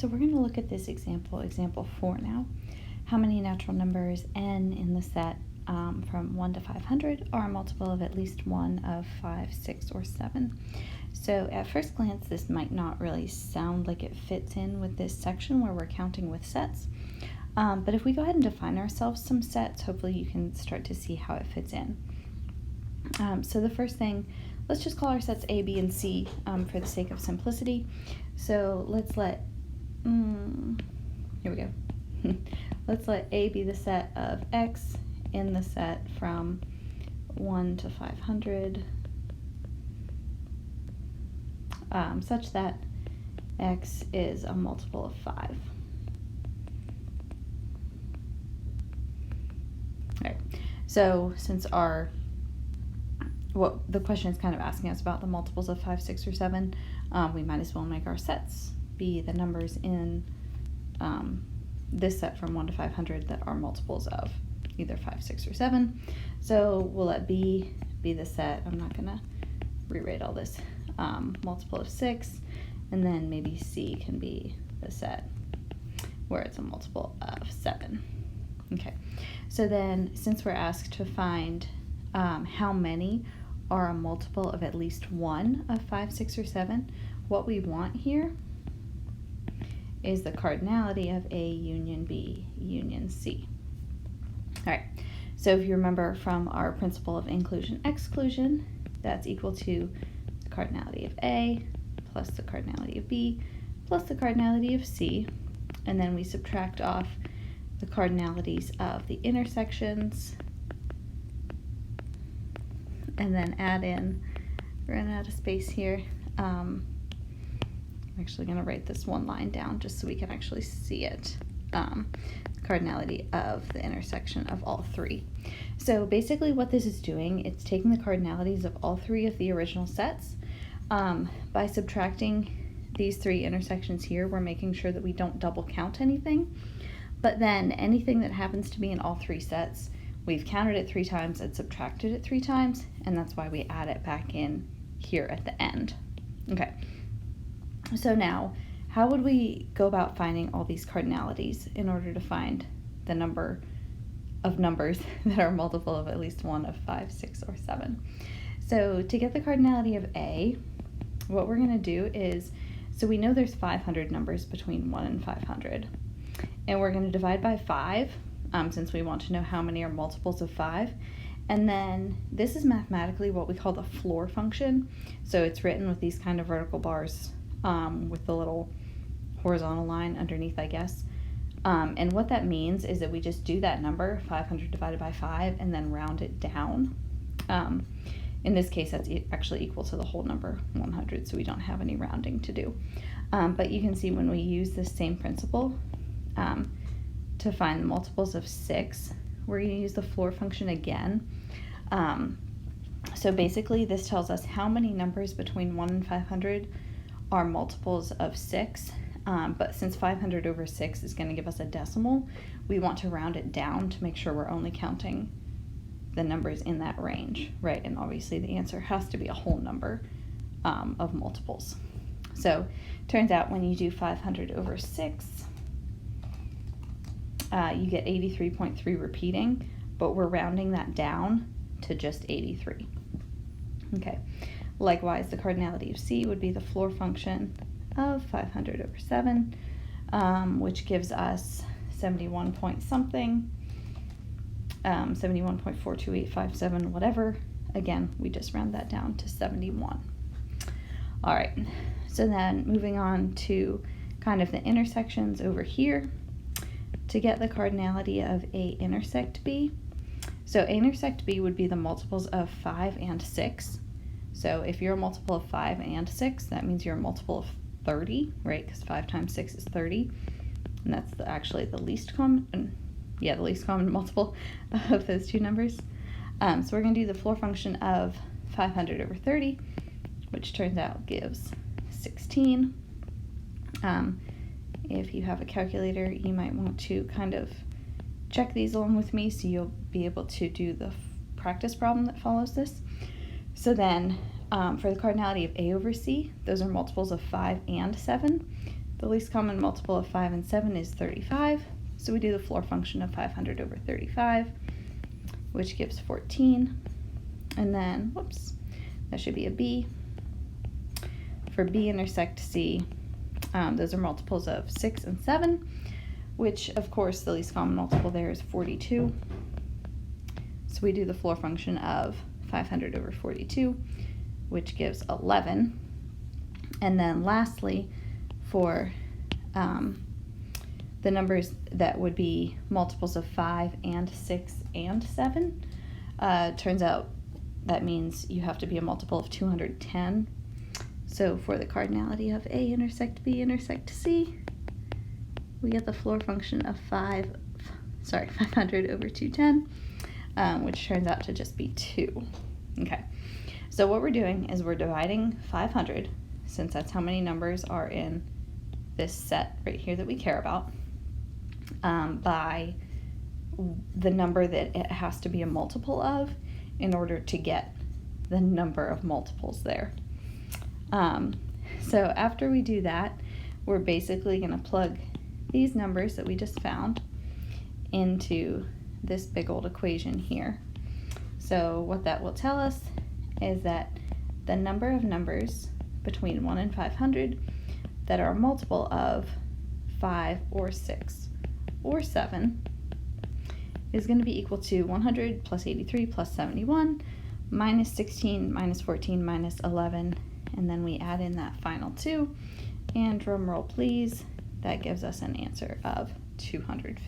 So we're going to look at this example 4 now. How many natural numbers n in the set from 1 to 500 are a multiple of at least one of 5, 6, or 7? So at first glance, this might not really sound like it fits in with this section where we're counting with sets. But if we go ahead and define ourselves some sets, hopefully you can start to see how it fits in. So the first thing, let's just call our sets A, B, and C for the sake of simplicity. So let's let, here we go. Let's let A be the set of X in the set from 1 to 500, such that X is a multiple of 5. All right, so since what the question is kind of asking us about the multiples of 5, 6, or 7, we might as well make our sets be the numbers in this set from 1 to 500 that are multiples of either 5, 6, or 7. So we'll let B be the set, I'm not gonna rewrite all this, multiple of 6, and then maybe C can be the set where it's a multiple of 7. Okay, so then since we're asked to find how many are a multiple of at least one of 5, 6, or 7, what we want here is the cardinality of A union B union C. All right, so if you remember from our principle of inclusion-exclusion, that's equal to the cardinality of A plus the cardinality of B plus the cardinality of C, and then we subtract off the cardinalities of the intersections, and then add in, we're running out of space here, I'm actually going to write this one line down just so we can actually see it. Cardinality of the intersection of all three. So basically what this is doing, it's taking the cardinalities of all three of the original sets. By subtracting these three intersections here, we're making sure that we don't double count anything. But then anything that happens to be in all three sets, we've counted it 3 times and subtracted it 3 times, and that's why we add it back in here at the end. Okay. So now, how would we go about finding all these cardinalities in order to find the number of numbers that are multiple of at least one of 5, 6, or 7? So to get the cardinality of A, what we're going to do is, so we know there's 500 numbers between 1 and 500, and we're going to divide by 5, since we want to know how many are multiples of 5. And then this is mathematically what we call the floor function. So it's written with these kind of vertical bars with the little horizontal line underneath, I guess. And what that means is that we just do that number, 500 divided by 5, and then round it down. In this case, that's actually equal to the whole number, 100, so we don't have any rounding to do. But you can see when we use this same principle to find the multiples of 6, we're going to use the floor function again. So basically, this tells us how many numbers between 1 and 500 are multiples of 6, but since 500 over 6 is going to give us a decimal, we want to round it down to make sure we're only counting the numbers in that range, right? And obviously the answer has to be a whole number of multiples. So turns out when you do 500 over 6, you get 83.3 repeating, but we're rounding that down to just 83. Okay. Likewise, the cardinality of C would be the floor function of 500 over 7, which gives us 71 point something, 71.42857, whatever. Again, we just round that down to 71. All right, so then moving on to kind of the intersections over here. To get the cardinality of A intersect B, so A intersect B would be the multiples of 5 and 6. So if you're a multiple of 5 and 6, that means you're a multiple of 30, right? Because 5 times 6 is 30. And that's actually the least common, the least common multiple of those two numbers. So we're going to do the floor function of 500 over 30, which turns out gives 16. If you have a calculator, you might want to kind of check these along with me so you'll be able to do the practice problem that follows this. So then for the cardinality of A over C, those are multiples of 5 and 7. The least common multiple of 5 and 7 is 35, so we do the floor function of 500 over 35, which gives 14. And then, whoops, that should be a B. For B intersect C, those are multiples of 6 and 7, which of course the least common multiple there is 42. So we do the floor function of 500 over 42, which gives 11. And then lastly, for the numbers that would be multiples of 5 and 6 and 7, turns out that means you have to be a multiple of 210. So for the cardinality of A intersect B intersect C, we get the floor function of 500 over 210, which turns out to just be 2. Okay, so what we're doing is we're dividing 500, since that's how many numbers are in this set right here that we care about, by the number that it has to be a multiple of in order to get the number of multiples there. So after we do that, we're basically going to plug these numbers that we just found into this big old equation here. So what that will tell us is that the number of numbers between 1 and 500 that are a multiple of 5 or 6 or 7 is going to be equal to 100 plus 83 plus 71 minus 16 minus 14 minus 11, and then we add in that final 2, and drum roll please, that gives us an answer of 250.